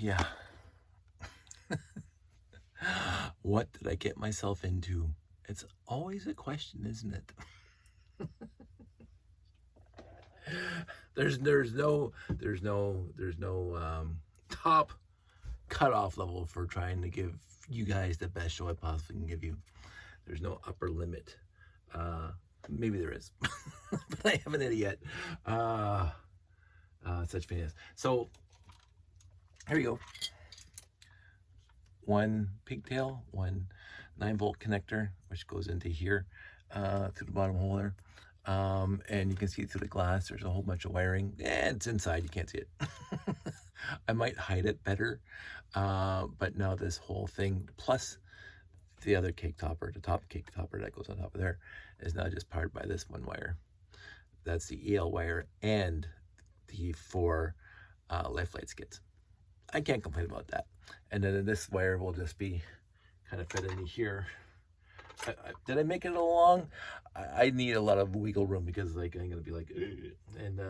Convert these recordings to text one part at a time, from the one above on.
Yeah. What did I get myself into? It's always a question, isn't it? There's no top cutoff level for trying to give you guys the best show I possibly can give you. There's no upper limit. Maybe there is, but I haven't hit it yet. Such fantasy. So here we go. One pigtail, one 9-volt connector, which goes into here through the bottom hole there. And you can see through the glass, there's a whole bunch of wiring. It's inside, you can't see it. I might hide it better, but now this whole thing, plus the other cake topper, the top cake topper that goes on top of there, is now just powered by this one wire. That's the EL wire and the 4 life light skids. I can't complain about that. And then this wire will just be kind of fed into here. Did I make it along? I need a lot of wiggle room because like I'm gonna be like and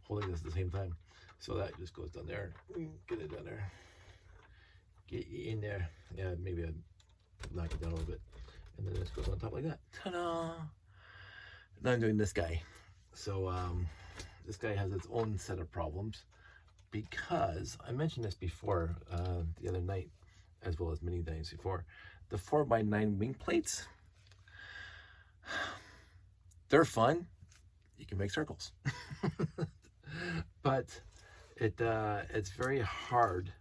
holding this at the same time. So that just goes down there. Get it down there. Get you in there. Yeah, maybe I'd knock it down a little bit. And then this goes on top like that. Ta-da! Now I'm doing this guy. So this guy has its own set of problems because I mentioned this before the other night, as well as many times before. The 4x9 wing plates, they're fun. You can make circles, but it's very hard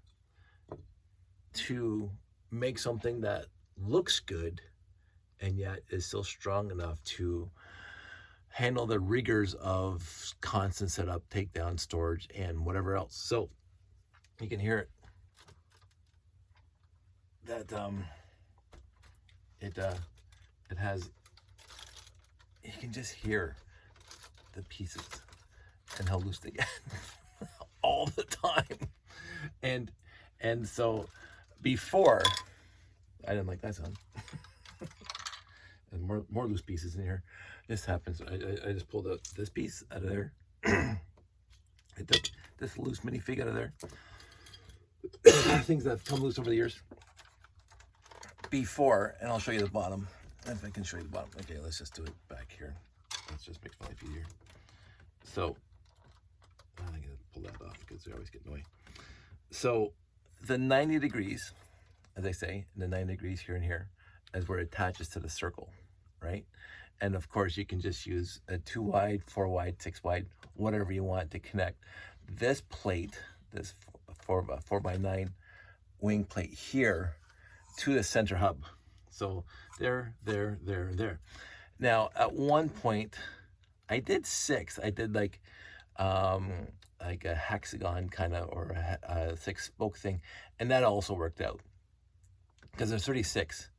to make something that looks good and yet is still strong enough to handle the rigors of constant setup, takedown, storage, and whatever else. So you can hear it. That it has, you can just hear the pieces and how loose they get all the time. And so before, I didn't like that sound. And more loose pieces in here. This happens. I just pulled out this piece out of there. I took this loose minifig out of there. Things that have come loose over the years. Before, and I'll show you the bottom. If I can show you the bottom. Okay, let's just do it back here. Let's just make my life easier. So, I'm gonna pull that off because they always get in the way. So, the 90 degrees, as I say, the 90 degrees here and here, is where it attaches to the circle, right? And of course, you can just use a 2 wide, 4 wide, 6 wide, whatever you want to connect this plate, this 4x9 wing plate here, to the center hub. So there. Now, at one point, I did 6. I did like a hexagon kind of, or a 6 spoke thing, and that also worked out because there's 36.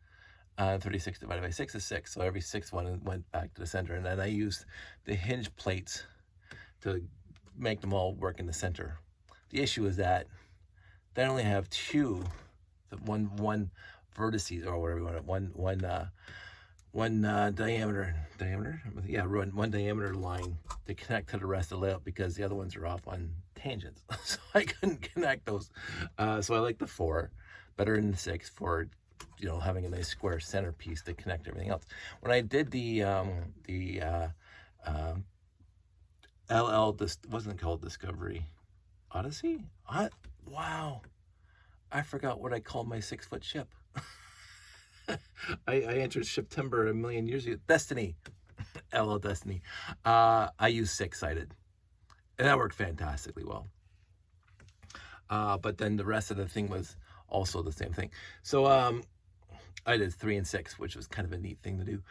36 divided by 6 is 6, so every 6th one went back to the center, and then I used the hinge plates to make them all work in the center. The issue is that they only have 2, one vertices, or whatever you want it, one diameter, yeah, one diameter line to connect to the rest of the layout because the other ones are off on tangents. So I couldn't connect those. So I like the 4 better than the 6 for, you know, having a nice square centerpiece to connect everything else. When I did the this wasn't called Discovery Odyssey. Wow, I forgot what I called my 6-foot ship. I entered September a million years ago. Destiny, LL Destiny. I used 6-sided, and that worked fantastically well. But then the rest of the thing was also the same thing. So I did 3 and 6, which was kind of a neat thing to do.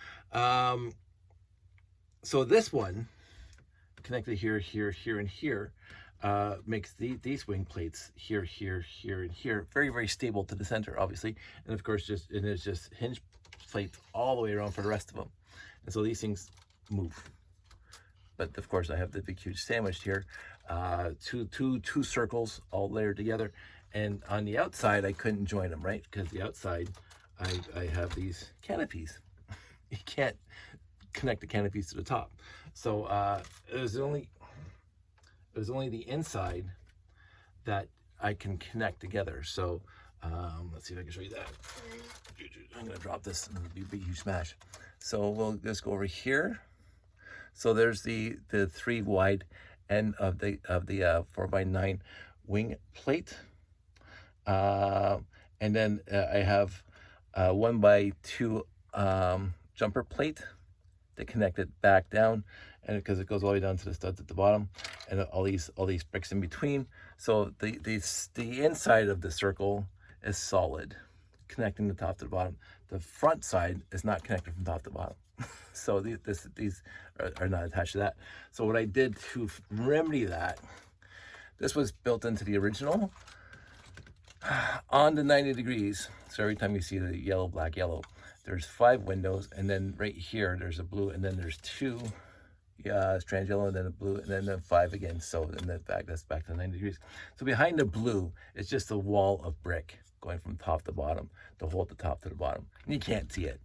So this one connected here, and here makes these wing plates here, and here very, very stable to the center, obviously. And of course, it's just hinge plates all the way around for the rest of them. And so these things move. But of course, I have the big, huge sandwich here, two circles all layered together. And on the outside, I couldn't join them, right? Because the outside, I have these canopies. You can't connect the canopies to the top. So it was only the inside that I can connect together. So let's see if I can show you that. I'm gonna drop this and it'll be a big huge smash. So we'll just go over here. So there's the 3 wide end of the 4x9 wing plate. And then I have 1x2 jumper plate to connect it back down, and because it goes all the way down to the studs at the bottom, and all these bricks in between. So the inside of the circle is solid, connecting the top to the bottom. The front side is not connected from top to bottom. So these are not attached to that. So what I did to remedy that, this was built into the original on the 90 degrees. So every time you see the yellow, black, yellow, there's 5 windows, and then right here there's a blue, and then there's 2 strands yellow, and then a blue, and then the 5 again. So in the back, that's back to 90 degrees. So behind the blue is just a wall of brick going from top to bottom to hold the top to the bottom, and you can't see it.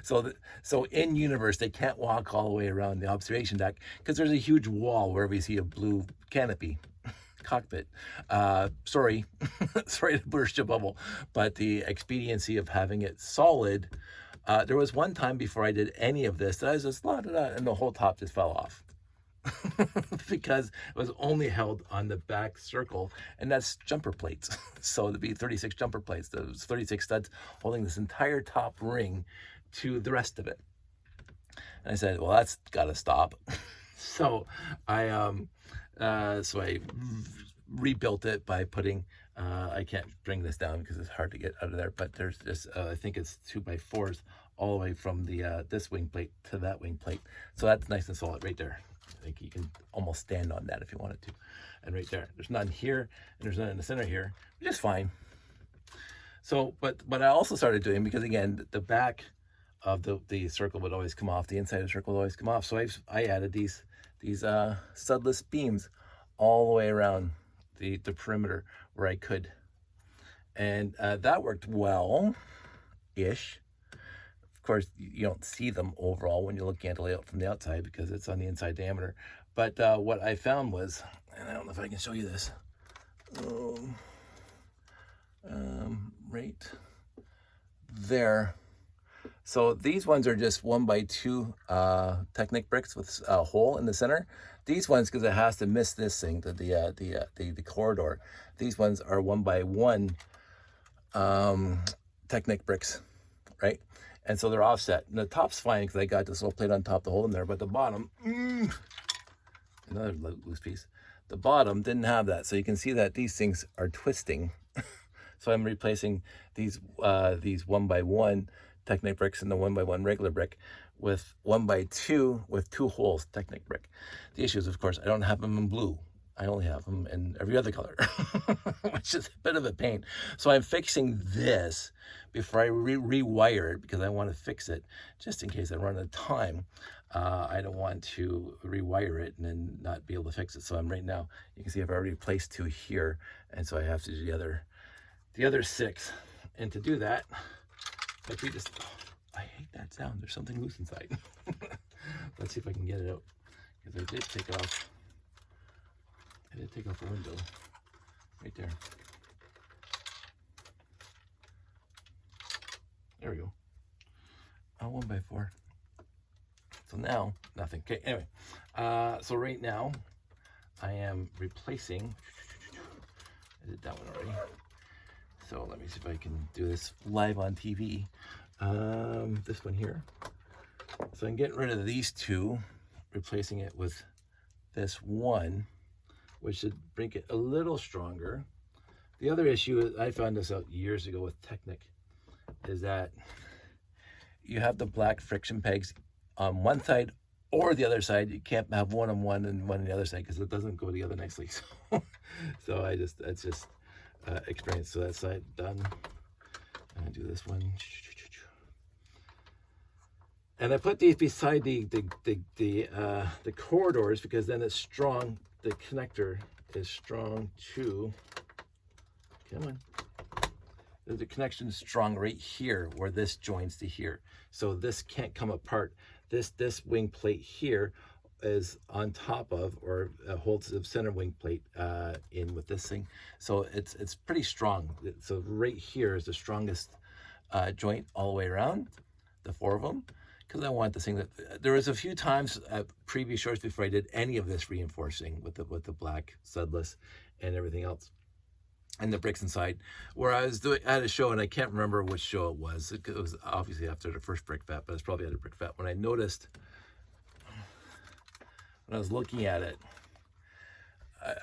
So in universe, they can't walk all the way around the observation deck because there's a huge wall where we see a blue canopy cockpit. Sorry to burst your bubble, but the expediency of having it solid. There was one time before I did any of this that I was just and the whole top just fell off. Because it was only held on the back circle, and that's jumper plates. So it'd be 36 jumper plates. Those 36 studs holding this entire top ring to the rest of it. And I said, well, that's got to stop. So I rebuilt it by putting. I can't bring this down because it's hard to get out of there. But there's this. I think it's 2x4s all the way from the this wing plate to that wing plate. So that's nice and solid right there. I think you can almost stand on that if you wanted to. And right there, there's none here, and there's none in the center here, which is fine. So, but I also started doing, because again, the back of the circle would always come off, the inside of the circle would always come off. So I added these studless beams all the way around the perimeter where I could. And that worked well-ish. Of course, you don't see them overall when you're looking at the layout from the outside because it's on the inside diameter. But what I found was, and I don't know if I can show you this, right there. So these ones are just 1x2 Technic bricks with a hole in the center. These ones, because it has to miss this thing, the corridor. These ones are 1x1 Technic bricks, right? And so they're offset. And the top's fine because I got this little plate on top to hold them there. But the bottom, another loose piece. The bottom didn't have that. So you can see that these things are twisting. So I'm replacing these 1x1 Technic bricks and the 1x1 regular brick with 1x2 with 2 holes Technic brick. The issue is, of course, I don't have them in blue. I only have them in every other color, which is a bit of a pain. So I'm fixing this before I rewire it because I want to fix it just in case I run out of time. I don't want to rewire it and then not be able to fix it. So I'm right now, you can see I've already placed 2 here, and so I have to do the other 6. And to do that, like we just, I hate that sound. There's something loose inside. Let's see if I can get it out, because I did take off a window right there. There we go. 1x4. So now nothing. Okay, anyway, so right now I am replacing, I did that one already. So let me see if I can do this live on TV. This one here. So I'm getting rid of these 2, replacing it with this one, which should make it a little stronger. The other issue, I found this out years ago with Technic, is that you have the black friction pegs on one side or the other side. You can't have one on one and one on the other side because it doesn't go together nicely. So that's just experience. So that side done. I'm gonna do this one. And I put these beside the corridors because then it's strong. The connector is strong too. Come on. The connection is strong right here where this joins to here. So this can't come apart. This wing plate here is on top of, or holds the center wing plate in with this thing. So it's pretty strong. So right here is the strongest joint all the way around, the 4 of them, because I want this thing that there was a few times at previous shorts before I did any of this reinforcing with the black studless and everything else, and the bricks inside, where I was doing at a show, and I can't remember which show it was. It was obviously after the first brick vet, but it's probably at a brick vet when I noticed, when I was looking at it,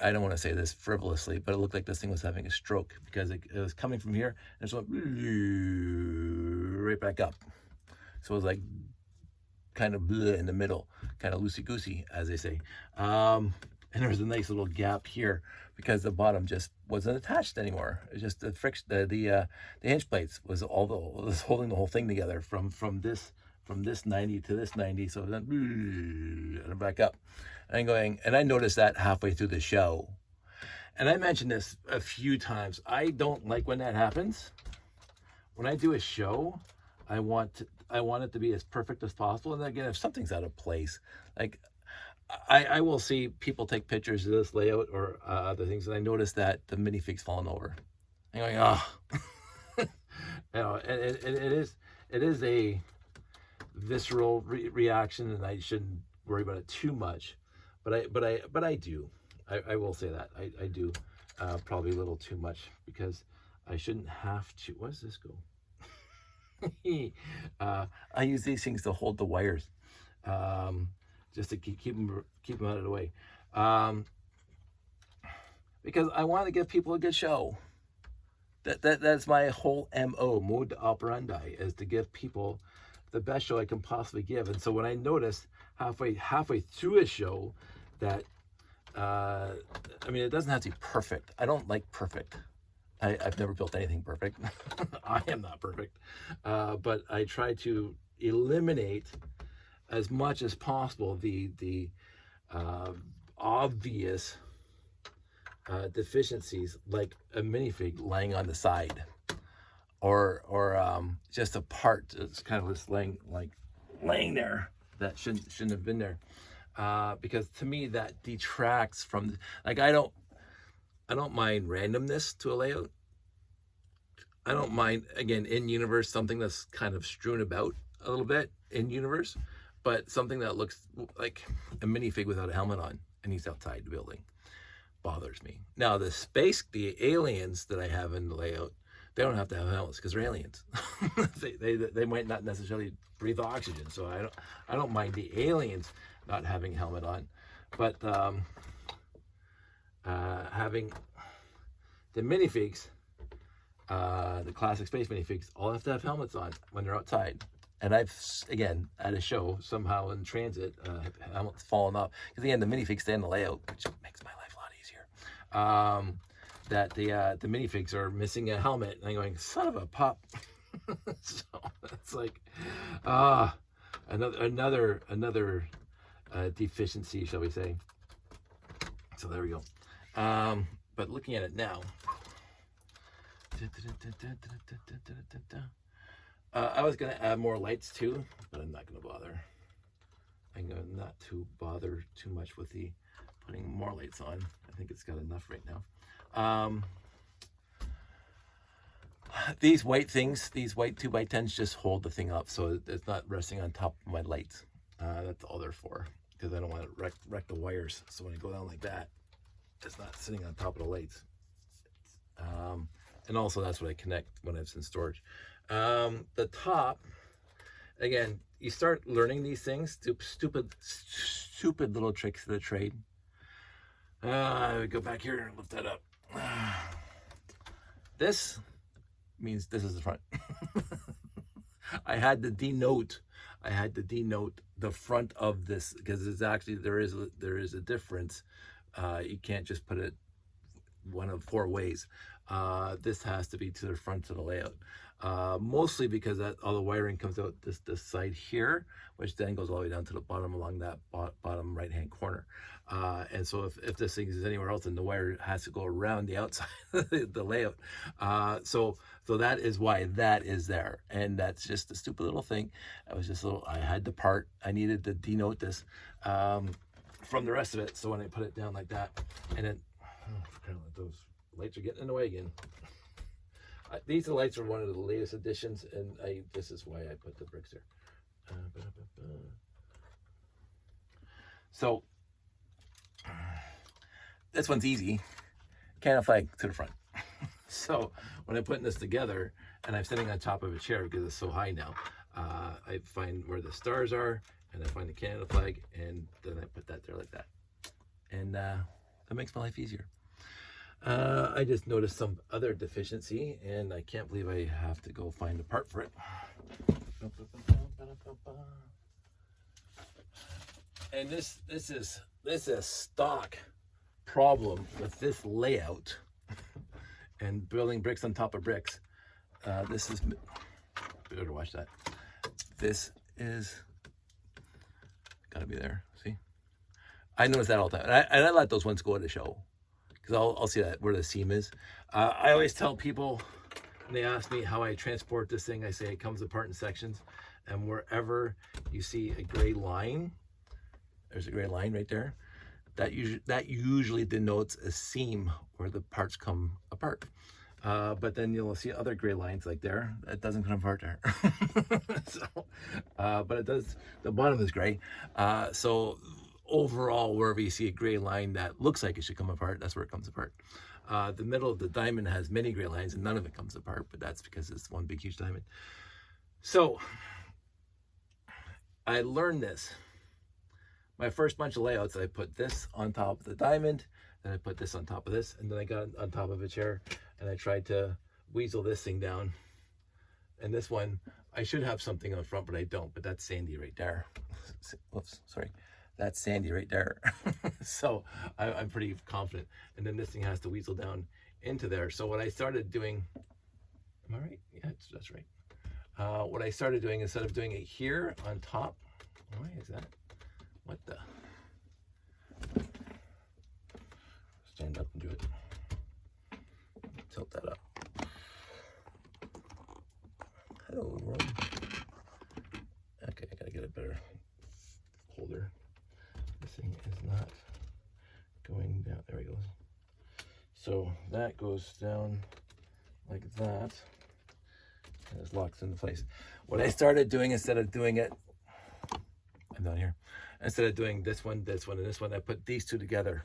I don't want to say this frivolously, but it looked like this thing was having a stroke, because it was coming from here and it went right back up. So it was like kind of bleh in the middle, kind of loosey-goosey, as they say. And there was a nice little gap here because the bottom just wasn't attached anymore. It was just the friction, the hinge plates was was holding the whole thing together from this 90 to this 90. So then and back up. And I noticed that halfway through the show. And I mentioned this a few times. I don't like when that happens. When I do a show, I want it to be as perfect as possible. And again, if something's out of place, like I will see people take pictures of this layout or other things, and I notice that the minifig's falling over. I'm going, oh, you know, and it is a visceral reaction, and I shouldn't worry about it too much. But I do. I will say that I do probably a little too much, because I shouldn't have to. Where does this go? I use these things to hold the wires, just to keep them out of the way, because I want to give people a good show. That's my whole mode operandi, is to give people the best show I can possibly give. And so when I noticed halfway through a show that I mean, it doesn't have to be perfect. I don't like perfect. I've never built anything perfect. I am not perfect. But I try to eliminate as much as possible the obvious deficiencies, like a minifig laying on the side, or just a part that's kind of just laying there that shouldn't have been there. Because to me that detracts from, like, I don't mind randomness to a layout. I don't mind, again, in universe, something that's kind of strewn about a little bit in universe, but something that looks like a minifig without a helmet on and he's outside the building bothers me. Now the aliens that I have in the layout, they don't have to have helmets because they're aliens. they might not necessarily breathe oxygen, so I don't mind the aliens not having a helmet on, but having the minifigs, the classic space minifigs, all have to have helmets on when they're outside. And I've, again, at a show, somehow in transit, helmets fallen off, because again, the minifigs stay in the layout, which makes my life a lot easier. That the minifigs are missing a helmet, and I'm going, son of a pup. So it's like another deficiency, shall we say. So there we go. But looking at it now, I was going to add more lights too, but I'm not going to bother. I'm going to not to bother too much with the putting more lights on. I think it's got enough right now. These white things, these white 2x10s just hold the thing up, so it's not resting on top of my lights. That's all they're for, because I don't want to wreck the wires. So when I go down like that, it's not sitting on top of the lights. And also that's what I connect when it's in storage. The top, again, you start learning these things, stupid little tricks of the trade. Go back here and lift that up. This means this is the front. I had to denote the front of this, because it's actually, there is a difference. You can't just put it one of 4 ways. This has to be to the front of the layout, mostly because all the wiring comes out this side here, which then goes all the way down to the bottom along that bottom right hand corner. And so if this thing is anywhere else, then the wire has to go around the outside of the layout. So that is why that is there, and that's just a stupid little thing. I had the part, I needed to denote this. from the rest of it. So when I put it down like that, and then those lights are getting in the way again. These lights are one of the latest additions, and this is why I put the bricks there. So this one's easy. Canada flag to the front. So when I'm putting this together and I'm sitting on top of a chair because it's so high now, I find where the stars are and I find the Canada flag, and then I put that there like that. And that makes my life easier. I just noticed some other deficiency, and I can't believe I have to go find a part for it. And this is a stock problem with this layout and building bricks on top of bricks. This is, better watch that. This is gotta be there. See, I notice that all the time, and I let those ones go at a show because I'll see that where the seam is. I always tell people when they ask me how I transport this thing, I say it comes apart in sections, and wherever you see a gray line, there's a gray line right there. That usually denotes a seam where the parts come apart. But then you'll see other gray lines like there. It doesn't come apart there. So, but it does. The bottom is gray. So overall, wherever you see a gray line that looks like it should come apart, that's where it comes apart. The middle of the diamond has many gray lines, and none of it comes apart. But that's because it's one big huge diamond. So I learned this. My first bunch of layouts, I put this on top of the diamond, then I put this on top of this, and then I got on top of a chair, and I tried to weasel this thing down. And this one, I should have something on front, but I don't, but that's sandy right there. Whoops, sorry. That's sandy right there. So I'm pretty confident. And then this thing has to weasel down into there. So what I started doing, am I right? Yeah, that's right. What I started doing, instead of doing it here on top, why is that? What the? Stand up and do it. Tilt that up. Hello, world. Okay, I gotta get a better holder. This thing is not going down. There we go. So that goes down like that, and it's locked into place. What I started doing, instead of doing it, I'm down here. Instead of doing this one, and this one, I put these two together.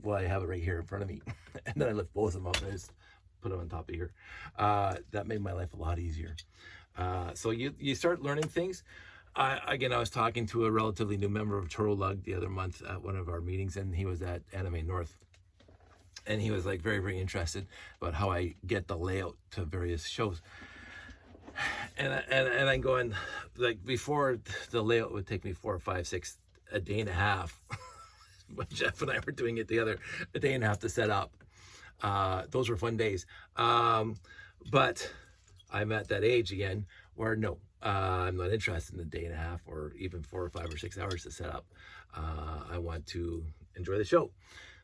Well, I have it right here in front of me. And then I lift both of them up and I just put them on top of here. That made my life a lot easier. So you start learning things. Again, I was talking to a relatively new member of Toro Lug the other month at one of our meetings, and he was at Anime North. And he was like very, very interested about how I get the layout to various shows. And I'm going, like, before, the layout would take me 4 or 5, 6, a day and a half. When Jeff and I were doing it together, a day and a half to set up. Those were fun days. But I'm at that age again where no, I'm not interested in a day and a half or even 4 or 5 or 6 hours to set up. I want to enjoy the show.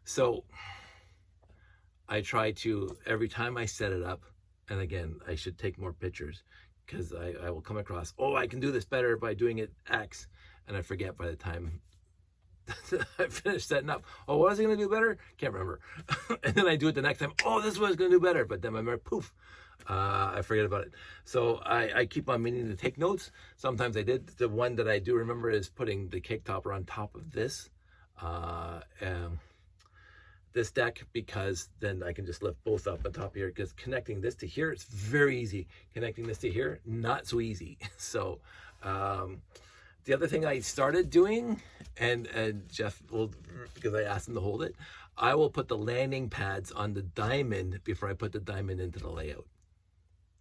So I try to, every time I set it up, and again, I should take more pictures because I will come across, oh, I can do this better by doing it X. And I forget by the time I finish setting up. Oh, what was I going to do better? Can't remember. And then I do it the next time. Oh, this is what I was going to do better. But then I remember, poof, I forget about it. So I keep on meaning to take notes. Sometimes I did. The one that I do remember is putting the cake topper on top of this. This deck, because then I can just lift both up on top here, because connecting this to here, it's very easy. Connecting this to here, not so easy. So the other thing I started doing, and Jeff will, because I asked him to hold it, I will put the landing pads on the diamond before I put the diamond into the layout.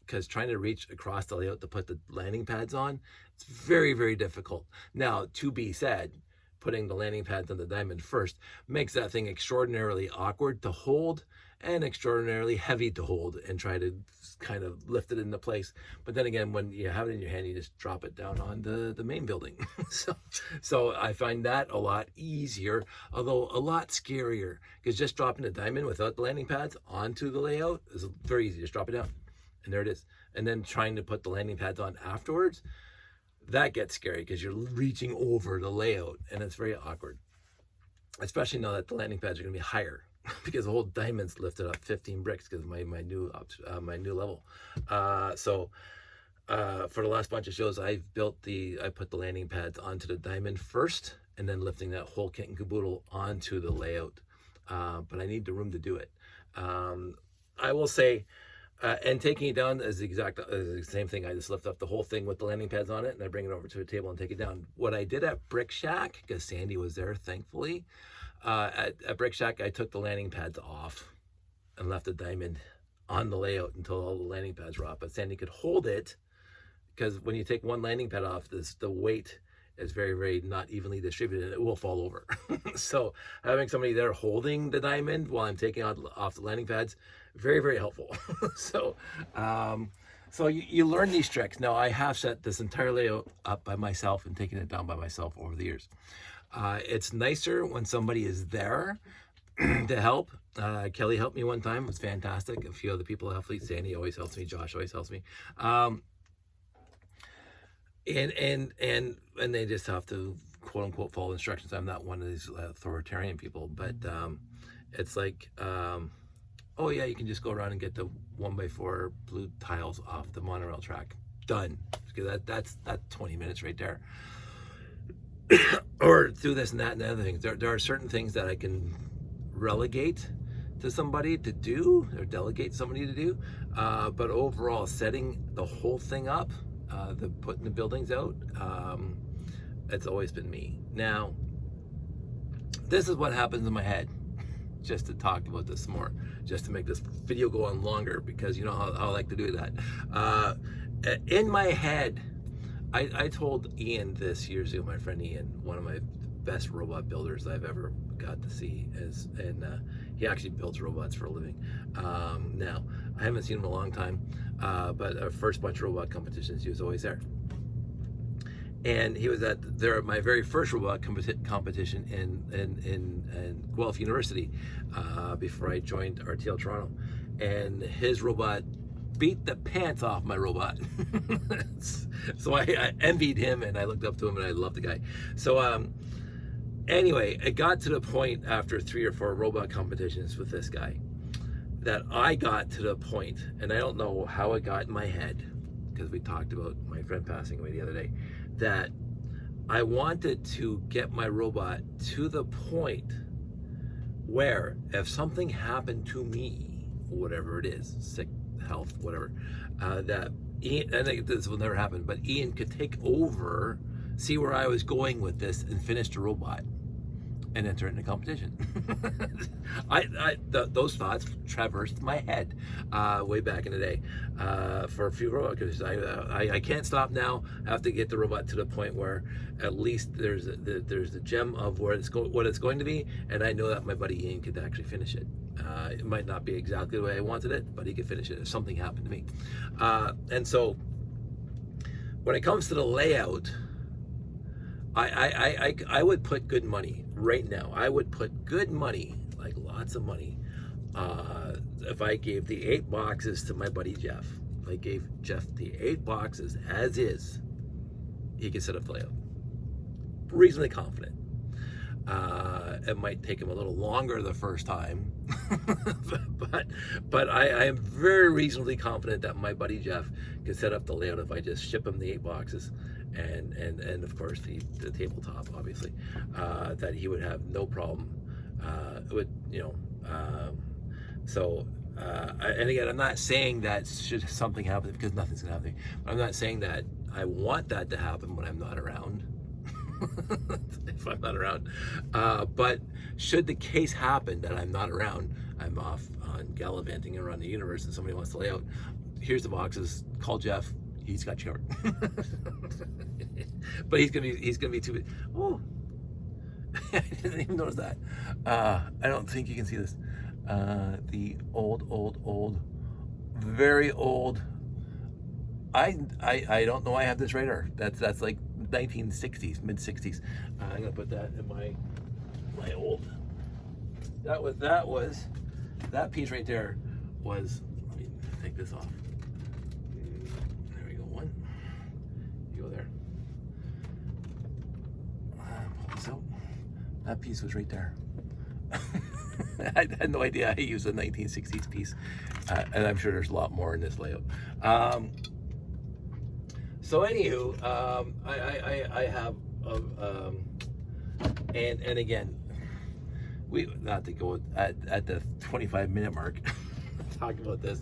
Because trying to reach across the layout to put the landing pads on, it's very, very difficult. Now, to be said, putting the landing pads on the diamond first makes that thing extraordinarily awkward to hold and extraordinarily heavy to hold and try to kind of lift it into place. But then again, when you have it in your hand, you just drop it down on the main building. So I find that a lot easier, although a lot scarier, because just dropping the diamond without the landing pads onto the layout is very easy. Just drop it down and there it is. And then trying to put the landing pads on afterwards, that gets scary because you're reaching over the layout and it's very awkward. especially now that the landing pads are going to be higher because the whole diamond's lifted up 15 bricks because my new level. For the last bunch of shows, I put the landing pads onto the diamond first, and then lifting that whole kit and caboodle onto the layout. But I need the room to do it. I will say, and taking it down is the same thing. I just lift up the whole thing with the landing pads on it, and I bring it over to a table and take it down. What I did at Brick Shack, because Sandy was there, thankfully, at Brick Shack, I took the landing pads off and left the diamond on the layout until all the landing pads were off. But Sandy could hold it, because when you take one landing pad off, the weight is very, very not evenly distributed, and it will fall over. So having somebody there holding the diamond while I'm taking off the landing pads, very, very helpful. So you learn these tricks. Now, I have set this entire layout up by myself and taken it down by myself over the years. It's nicer when somebody is there to help. Kelly helped me one time. It was fantastic. A few other people helped me. Sandy always helps me. Josh always helps me. And they just have to quote unquote follow instructions. I'm not one of these authoritarian people, but it's like, oh yeah, you can just go around and get the 1x4 blue tiles off the monorail track. Done. Because that's 20 minutes right there. Or do this and that and the other things. There are certain things that I can relegate to somebody to do or delegate somebody to do. But overall, setting the whole thing up, putting the buildings out, it's always been me. Now, this is what happens in my head, just to talk about this more, just to make this video go on longer, because you know how I like to do that. In my head, I told Ian this years ago, my friend Ian, one of my best robot builders I've ever got to see, and he actually builds robots for a living. Now, I haven't seen him in a long time, but our first bunch of robot competitions, he was always there. And he was at my very first robot competition in Guelph University before I joined RTL Toronto. And his robot beat the pants off my robot. So I envied him, and I looked up to him, and I loved the guy. So anyway, it got to the point after 3 or 4 robot competitions with this guy that I got to the point, and I don't know how it got in my head, because we talked about my friend passing away the other day, that I wanted to get my robot to the point where if something happened to me, whatever it is, sick, health, whatever, that Ian, I think this will never happen, but Ian could take over, see where I was going with this, and finish the robot and enter it in a competition. Those thoughts traversed my head way back in the day for a few robot competitions. I can't stop now. I have to get the robot to the point where at least there's the gem of what it's going to be, and I know that my buddy Ian could actually finish it. It might not be exactly the way I wanted it, but he could finish it if something happened to me. And so when it comes to the layout, I would put good money right now. I would put good money, like lots of money, if I gave the 8 boxes to my buddy Jeff. If I gave Jeff the 8 boxes as is, he could set up the layout. Reasonably confident. It might take him a little longer the first time, but I am very reasonably confident that my buddy Jeff can set up the layout if I just ship him the 8 boxes and of course the tabletop, obviously, that he would have no problem with, and again, I'm not saying that should something happen, because nothing's gonna happen, but I'm not saying that I want that to happen when I'm not around. If I'm not around, but should the case happen that I'm not around, I'm off on gallivanting around the universe, and somebody wants to lay out, here's the boxes, call Jeff, he's got you covered. But he's gonna be too. Oh, I didn't even notice that. I don't think you can see this. The old, very old. I don't know. I have this radar. That's like 1960s, mid 60s. I'm gonna put that in my old. That piece right there was. Let me take this off. There we go. One. You go there. Pull this out. That piece was right there. I had no idea I used a 1960s piece, and I'm sure there's a lot more in this layout. So anywho, I have, and again, we not to go at the 25-minute mark talk about this.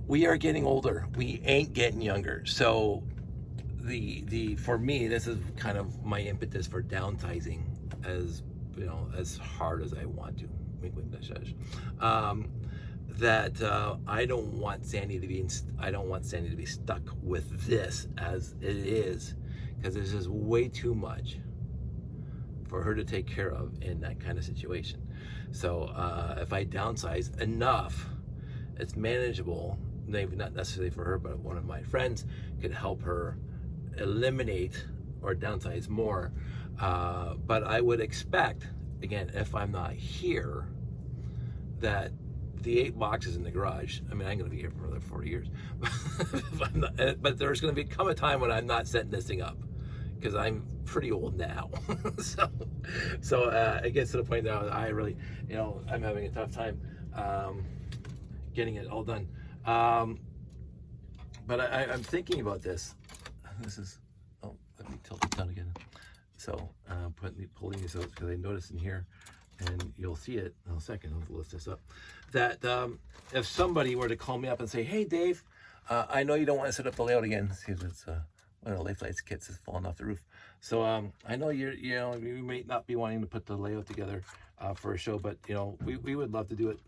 We are getting older. We ain't getting younger. So for me, this is kind of my impetus for downsizing, as you know, as hard as I want to. I don't want Sandy to be stuck with this as it is, because there's just way too much for her to take care of in that kind of situation. So if I downsize enough, it's manageable. Maybe not necessarily for her, but one of my friends could help her eliminate or downsize more. But I would expect, again, if I'm not here, that the 8 boxes in the garage, I mean, I'm going to be here for another 40 years. But there's going to come a time when I'm not setting this thing up, because I'm pretty old now. so it gets to the point now that I really, you know, I'm having a tough time getting it all done. But I'm thinking about this. This is, oh, let me tilt it down again. So pulling this out, because I noticed in here, and you'll see it in a second, I'll lift this up, that if somebody were to call me up and say, hey Dave, I know you don't want to set up the layout again. See, it's one of the Life Lights kits is falling off the roof. So I know you may not be wanting to put the layout together for a show, but you know, we would love to do it.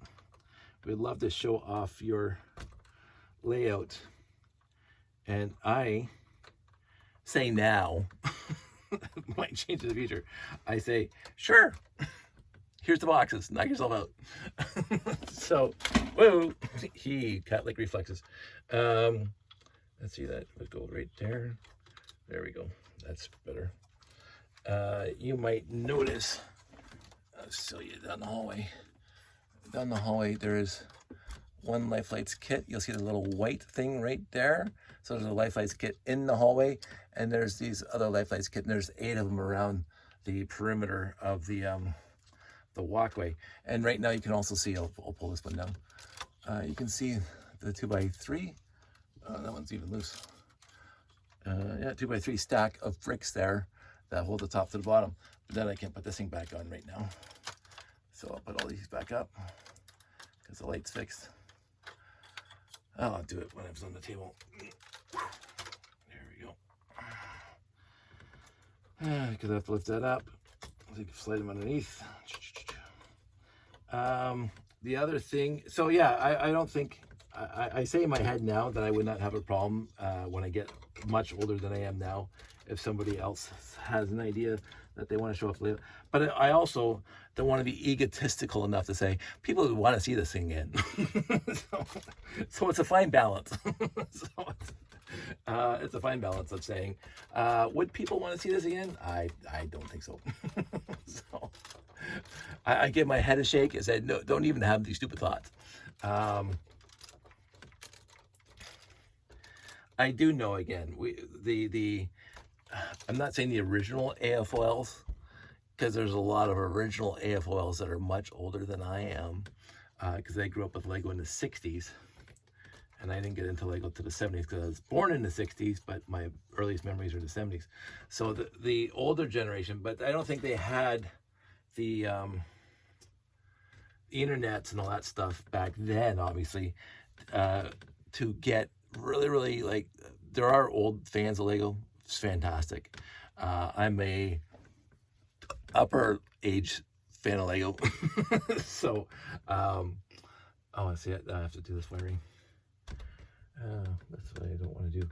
We'd love to show off your layout. And I say now, might change in the future, I say, sure, here's the boxes, knock yourself out. So, whoa, he cat-like reflexes. Let's see, that would go right there. There we go, that's better. You might notice, I'll show you down the hallway. Down the hallway, there is one Life Lights kit. You'll see the little white thing right there. So there's a Life Lights kit in the hallway, and there's these other Life Lights kit, and there's 8 of them around the perimeter of the walkway. And right now you can also see, I'll pull this one down. You can see the 2x3. That one's even loose. Yeah, 2x3 stack of bricks there that hold the top to the bottom. But then I can't put this thing back on right now. So I'll put all these back up because the light's fixed. I'll do it when it's on the table. There we go. Because I have to lift that up. So you can slide them underneath. The other thing, so yeah, I don't think, I say in my head now that I would not have a problem when I get much older than I am now, if somebody else has an idea that they want to show off later. But I also don't want to be egotistical enough to say, people want to see this thing again. So it's a fine balance. It's a fine balance of saying, would people want to see this again? I don't think so. So I give my head a shake and say, no, don't even have these stupid thoughts. I do know, again, I'm not saying the original AFOLs, because there's a lot of original AFOLs that are much older than I am, because I grew up with Lego in the 60s, and I didn't get into Lego to the 70s because I was born in the 60s, but my earliest memories are the 70s. So the older generation, but I don't think they had the internets and all that stuff back then, obviously, to get really, like, there are old fans of Lego. It's fantastic. I'm a upper age fan of Lego. So, I see it. I have to do this wiring. That's what I don't want to do.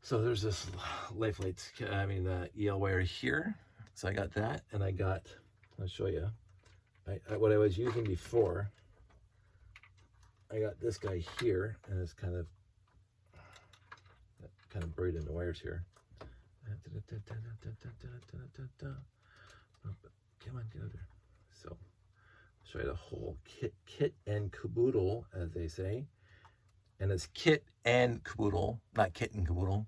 So there's this Life Lights, EL wire here. So I got that, and I'll show you. What I was using before, I got this guy here, and it's kind of buried in the wires here. Come on, get out there. So, I'll show you the whole kit and caboodle, as they say. And it's kit and caboodle, not kit and caboodle.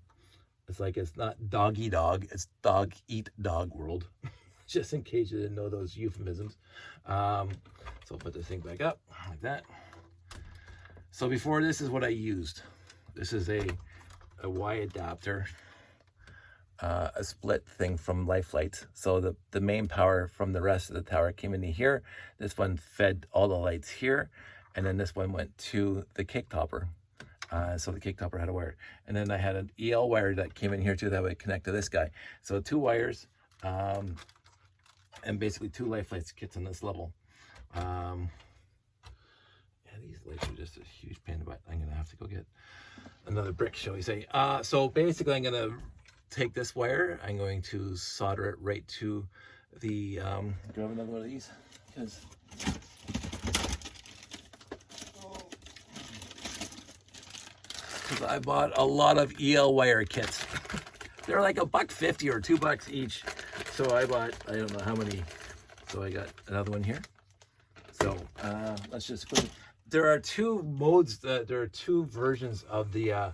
It's like it's not doggy dog, it's dog eat dog world. Just in case you didn't know those euphemisms. So I'll put this thing back up like that. So before, this is what I used. This is a Y adapter, a split thing from Life Lights. So the main power from the rest of the tower came into here. This one fed all the lights here, and then this one went to the cake topper. So the cake topper had a wire, and then I had an EL wire that came in here too that would connect to this guy. So 2 wires, and basically 2 Life Lights kits on this level. Yeah, these lights are just a huge pain in the butt. I'm gonna have to go get another brick, shall we say. So basically I'm gonna take this wire, I'm going to solder it right to the, grab another one of these, because I bought a lot of EL wire kits. They're like $1.50 or $2 each. So I bought, I don't know how many. So I got another one here. So let's just quickly, there are 2 modes, there are 2 versions of the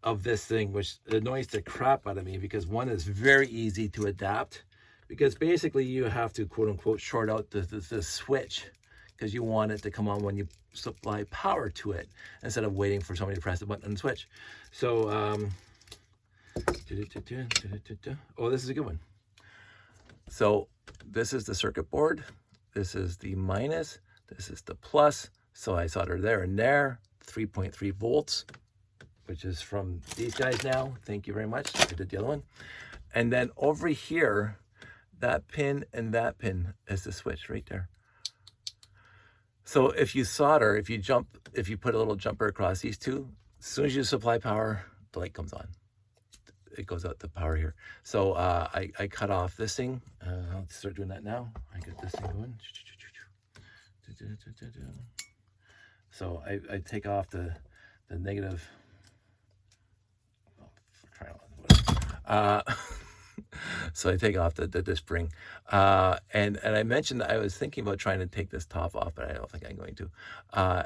of this thing, which annoys the crap out of me, because one is very easy to adapt, because basically you have to quote unquote short out the switch, because you want it to come on when you supply power to it, instead of waiting for somebody to press the button and switch. So oh, this is a good one. So this is the circuit board, this is the minus, this is the plus. So I solder there and there, 3.3 volts, which is from these guys now. Thank you very much. I did the other one. And then over here, that pin and that pin is the switch right there. So if you solder, if you put a little jumper across these 2, as soon as you supply power, the light comes on. It goes out the power here. So I cut off this thing. I'll start doing that now. I get this thing going. So I take off the negative. So I take off the spring, and I mentioned I was thinking about trying to take this top off, but I don't think I'm going to.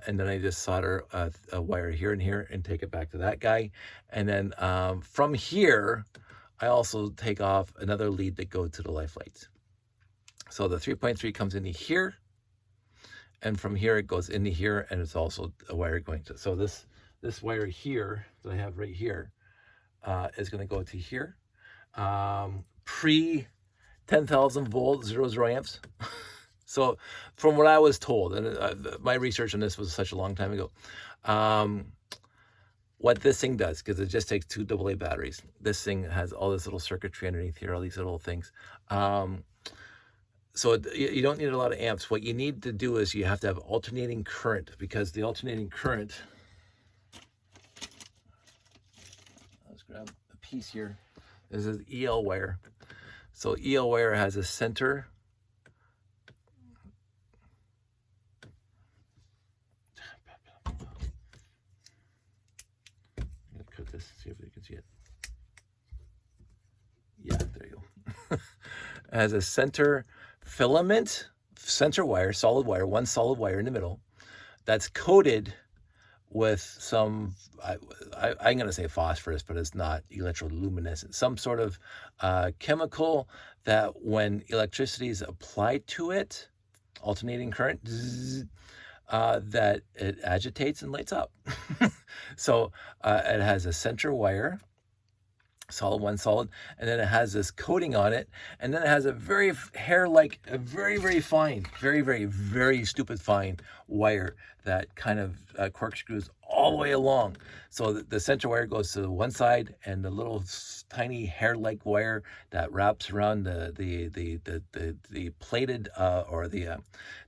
And then I just solder a wire here and here and take it back to that guy, and then from here I also take off another lead that goes to the Life Lights. So the 3.3 comes into here, and from here it goes into here, and it's also a wire going to. So this wire here that I have right here is going to go to here. Pre 10,000 volt 0 amps. So from what I was told, and my research on this was such a long time ago, what this thing does, because it just takes 2 AA batteries, this thing has all this little circuitry underneath here, all these little things. So you don't need a lot of amps. What you need to do is you have to have alternating current, because the alternating current, let's grab a piece here. This is EL wire. So EL wire has a center. I'm gonna cut this, see if you can see it. Yeah, there you go. It has a center filament, center wire, solid wire, one solid wire in the middle, that's coated with some, I'm going to say phosphorus, but it's not, electroluminescent, some sort of chemical that when electricity is applied to it, alternating current, that it agitates and lights up. So it has a center wire, solid, one solid, and then it has this coating on it, and then it has a very hair-like, a very, very fine, very, very, very stupid fine wire that kind of corkscrews all the way along. So the center wire goes to one side, and the little tiny hair-like wire that wraps around the plated or the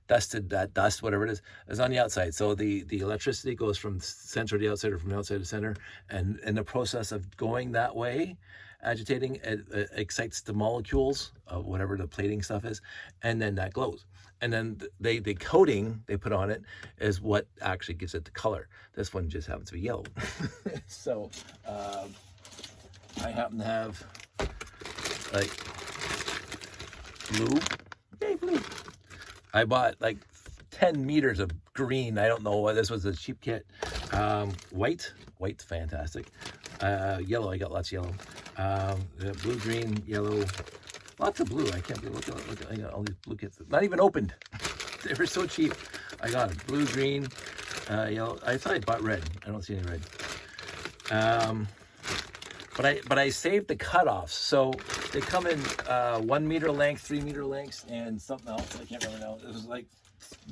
dusted, that dust, whatever it is on the outside. So the electricity goes from center to the outside, or from outside to center, and in the process of going that way, agitating, it excites the molecules of whatever the plating stuff is, and then that glows. And then the coating they put on it is what actually gives it the color. This one just happens to be yellow. So I happen to have like blue. Yay, blue. I bought like 10 meters of green. I don't know what this was, a cheap kit. White's fantastic. Yellow, I got lots of yellow. Blue, green, yellow, lots of blue. I can't believe, look, I got all these blue kits. Not even opened. They were so cheap. I got it. Blue, green, yellow. I thought I bought red. I don't see any red. But I saved the cutoffs. So they come in 1 meter length, 3 meter lengths, and something else. I can't remember now. It was like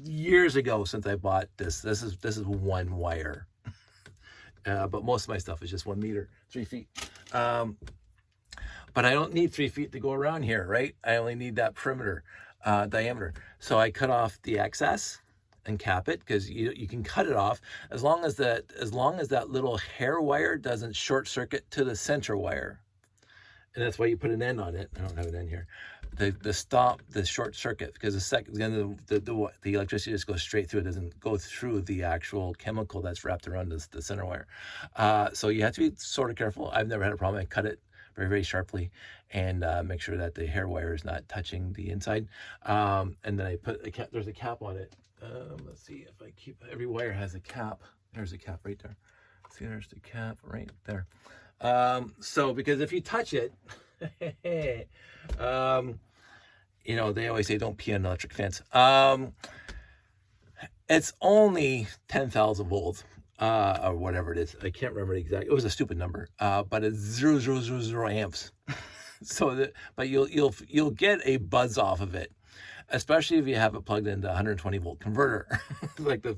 years ago since I bought this. This is one wire. But most of my stuff is just 1 meter, 3 feet. But I don't need 3 feet to go around here, right? I only need that perimeter diameter. So I cut off the excess and cap it, because you can cut it off as long as that little hair wire doesn't short circuit to the center wire. And that's why you put an end on it. I don't have an end here. The short circuit, because the electricity just goes straight through. It doesn't go through the actual chemical that's wrapped around the center wire. So you have to be sort of careful. I've never had a problem. I cut it very, very sharply and make sure that the hair wire is not touching the inside. And then I put a cap. There's a cap on it. Let's see if I keep, every wire has a cap. There's a cap right there. See, there's the cap right there. So because if you touch it, you know, they always say don't pee on an electric fence. It's only 10,000 volts, or whatever it is. I can't remember exactly. It was a stupid number, but it's 0.000 amps. So, but you'll get a buzz off of it, especially if you have it plugged into a 120 volt converter, like the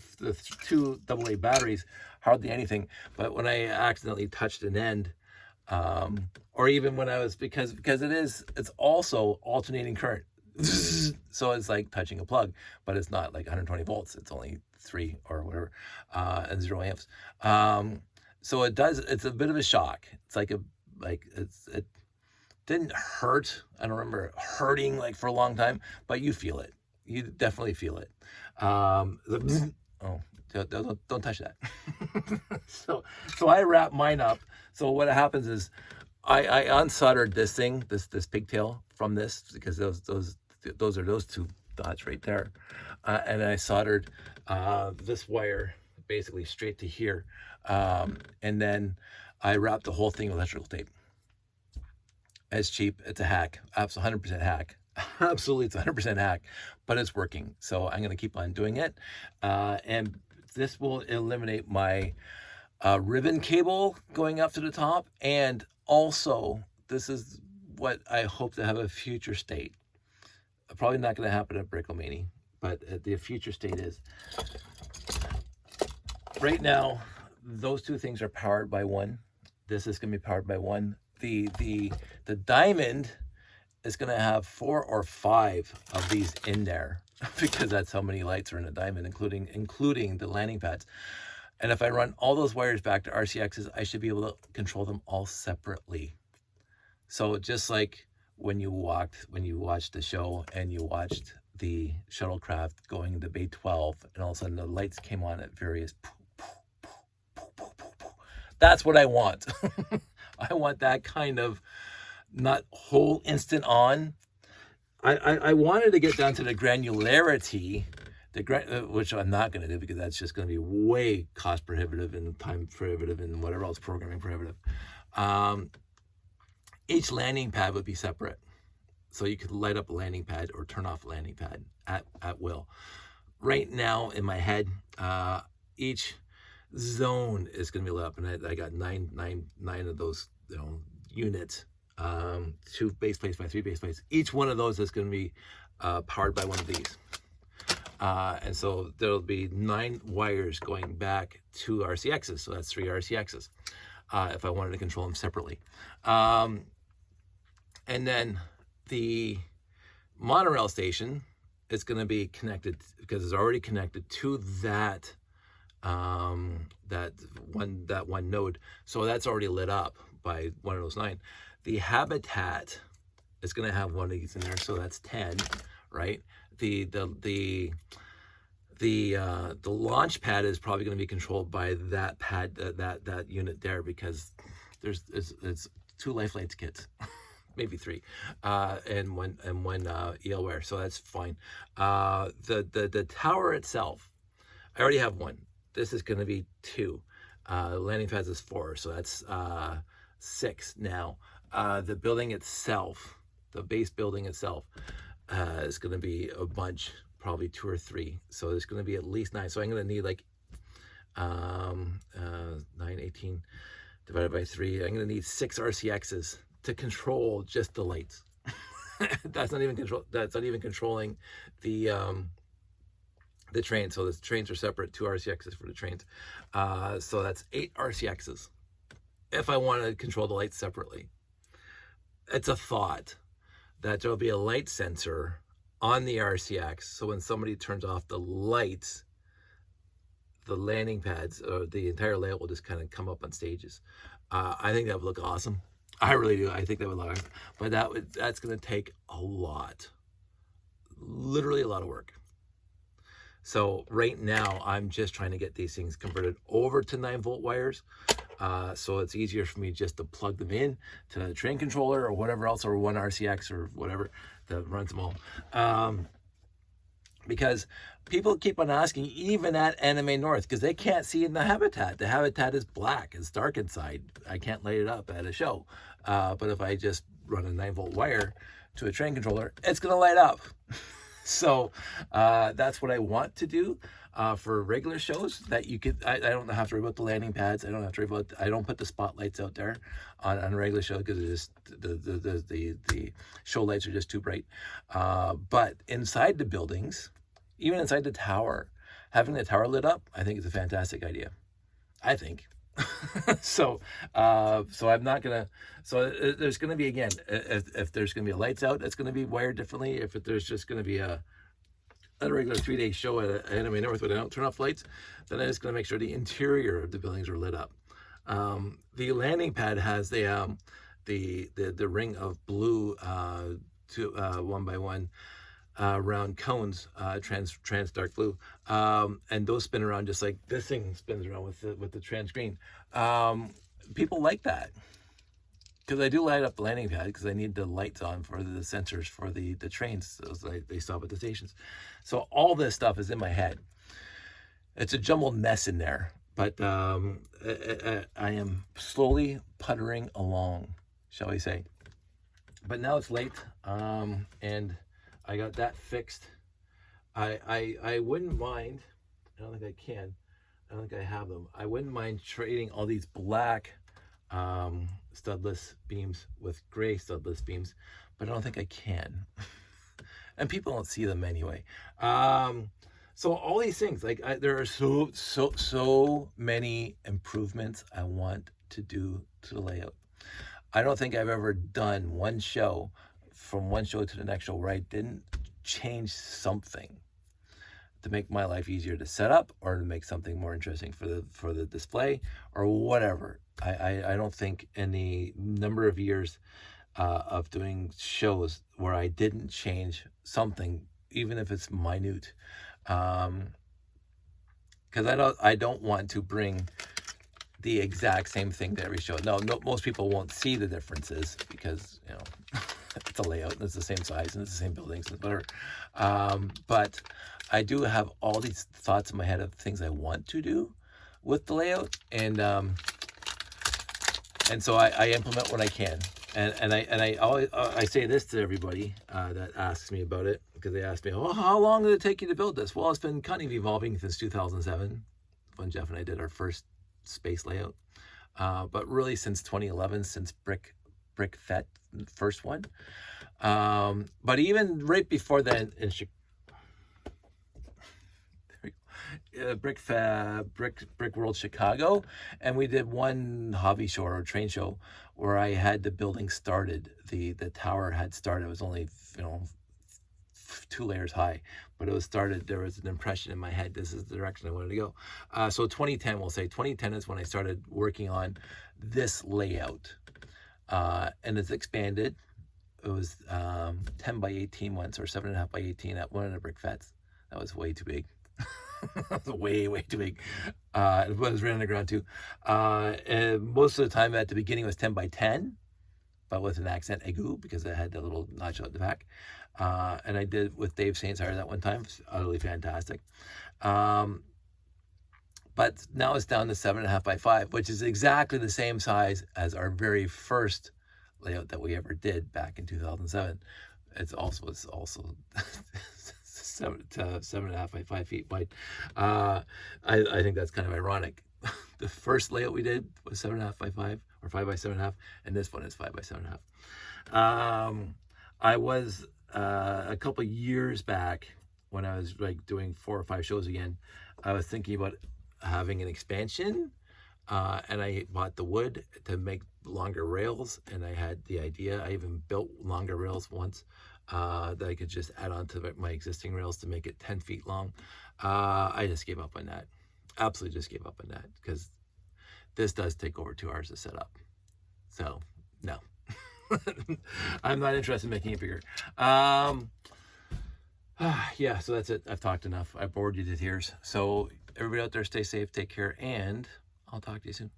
two AA batteries, hardly anything. But when I accidentally touched an end, or even when I was, because it's also alternating current. So it's like touching a plug, but it's not like 120 volts. It's only 3 or whatever, and 0 amps. So it's a bit of a shock. It's like it didn't hurt. I don't remember hurting like for a long time, but you feel it. You definitely feel it. Oh, don't touch that. So I wrap mine up. So what happens is I unsoldered this thing, this pigtail from this, because those are those two dots right there, and I soldered this wire basically straight to here, and then I wrapped the whole thing with electrical tape. It's cheap. It's a hack. Absolutely 100% hack. Absolutely, it's 100% hack, but it's working. So I'm going to keep on doing it, and this will eliminate my ribbon cable going up to the top, and also this is what I hope to have a future state. Probably not going to happen at Bricklemania, but the future state is right now. Those two things are powered by one. This is going to be powered by one. The diamond is going to have 4 or 5 of these in there, because that's how many lights are in a diamond, including the landing pads. And if I run all those wires back to RCXs, I should be able to control them all separately. So just like when you watched the show and you watched the shuttlecraft going into Bay 12, and all of a sudden the lights came on at various. That's what I want. I want that kind of, not whole instant on. I wanted to get down to the granularity, which I'm not going to do, because that's just going to be way cost prohibitive and time prohibitive and whatever else, programming prohibitive. Each landing pad would be separate. So you could light up a landing pad or turn off a landing pad at will. Right now in my head, each zone is going to be lit up, and I got nine of those, units, 2 base plates by 3 base plates. Each one of those is going to be powered by one of these. And so there'll be 9 wires going back to RCXs. So that's 3 RCXs, if I wanted to control them separately. And then the monorail station is going to be connected, because it's already connected to that one node. So that's already lit up by one of those 9. The habitat is going to have one of these in there, so that's 10, right? The launch pad is probably going to be controlled by that pad, that unit there, because it's 2 lifelines kits, maybe 3, and one EL wire, so that's fine. The tower itself, I already have 1. This is going to be 2. Landing pads is 4, so that's 6 now. The building itself, the base building itself, is going to be a bunch, probably 2 or 3. So there's going to be at least 9. So I'm going to need like 9, 18 divided by 3. I'm going to need 6 RCXs to control just the lights. That's not even controlling the train. So the trains are separate, 2 RCXs for the trains. So that's 8 RCXs if I want to control the lights separately. It's a thought that there'll be a light sensor on the RCX, so when somebody turns off the lights, the landing pads or the entire layout will just kind of come up on stages. I think that would look awesome. I really do. I think that would look awesome. But that's going to take a lot, literally a lot of work. So right now, I'm just trying to get these things converted over to 9-volt wires. So it's easier for me just to plug them in to the train controller or whatever else, or one RCX or whatever that runs them all. Because people keep on asking, even at Anime North, because they can't see in the habitat. The habitat is black. It's dark inside. I can't light it up at a show. But if I just run a 9-volt wire to a train controller, it's going to light up. So that's what I want to do for regular shows, that you could, I don't have to worry about the landing pads. I don't have to worry about, I don't put the spotlights out there on a regular show because it is the show lights are just too bright. But inside the buildings, even inside the tower, having the tower lit up, I think is a fantastic idea. I think. So I'm not gonna, so there's gonna be, again, if there's gonna be lights out, it's gonna be wired differently. If there's just gonna be a regular 3-day show at Anime North where I don't turn off lights, then I'm just gonna make sure the interior of the buildings are lit up. The landing pad has the ring of blue 1x1 round cones, trans dark blue, and those spin around just like this thing spins around with the trans green. People like that because I do light up the landing pad because I need the lights on for the sensors for the trains, so they stop at the stations. So all this stuff is in my head. It's a jumbled mess in there, but I am slowly puttering along, shall we say. But now it's late, and I got that fixed. I wouldn't mind, I don't think I can, I don't think I have them. I wouldn't mind trading all these black studless beams with gray studless beams, but I don't think I can. And people don't see them anyway. So all these things, like there are so many improvements I want to do to the layout. I don't think I've ever done one show from one show to the next show where I didn't change something to make my life easier to set up or to make something more interesting for the display or whatever. I don't think in the number of years of doing shows where I didn't change something, even if it's minute, because I don't want to bring the exact same thing to every show. No, most people won't see the differences because, you know, it's a layout and it's the same size and it's the same buildings and whatever. But I do have all these thoughts in my head of things I want to do with the layout, and so I implement what I can. And I always say this to everybody that asks me about it, because they ask me, "Oh, how long did it take you to build this?" Well, it's been kind of evolving since 2007 when Jeff and I did our first space layout, but really since 2011, since Brick Fet, first one. But even right before then, in Brick World Chicago, and we did one hobby show or train show where I had the building started. The tower had started. It was only 2 layers high, but it was started. There was an impression in my head, this is the direction I wanted to go. So 2010, we'll say 2010 is when I started working on this layout, and it's expanded. It was 10 by 18 once, or 7.5 by 18 at one of the Brick Fets. That was way too big. That was way too big. It was right underground too. And most of the time at the beginning it was 10 by 10, but with an accent aigu because it had the little notch out the back. And I did with Dave Saints Hire that one time. It was utterly fantastic. But now it's down to 7.5 by 5, which is exactly the same size as our very first layout that we ever did back in 2007. It's also 7.5 by 5 feet wide. I think that's kind of ironic. The first layout we did was 7.5 by 5 or 5 by 7.5, and this one is 5 by 7.5. I was a couple years back when I was like doing 4 or 5 shows again. I was thinking about having an expansion, and I bought the wood to make longer rails, and I had the idea. I even built longer rails once that I could just add on to my existing rails to make it 10 feet long. I just gave up on that. Absolutely just gave up on that, because this does take over 2 hours to set up. So no, I'm not interested in making it bigger. Yeah, so that's it. I've talked enough. I bored you to tears. So everybody out there, stay safe, take care, and I'll talk to you soon.